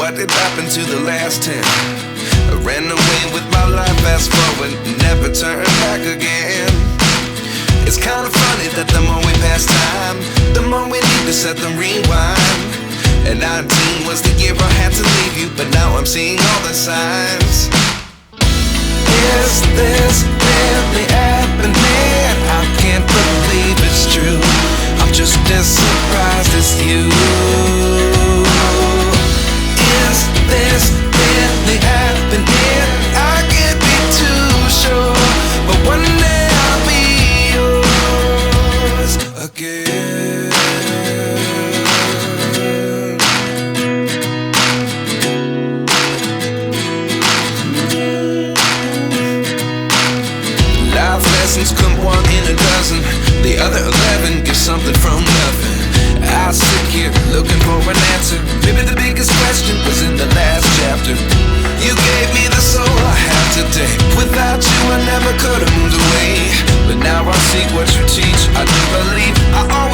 what did happen to the last 10? I ran away with my life, fast forward, never turn back again. It's kind of funny that the more we pass time, the more we need to set them rewind. And 19 was the year I had to leave you, but now I'm seeing all the signs. Is this really happening? I can't believe it's true. I'm just as surprised as you. Is this really happening? I can't be too sure, but one day I'll be yours again. Life lessons come one in a dozen. The other 11 get something from nothing. I sit here looking for an answer. Maybe the biggest question was in the last chapter. You gave me the soul I have today. Without you I never could have moved away. But now I see what you teach. I do believe I always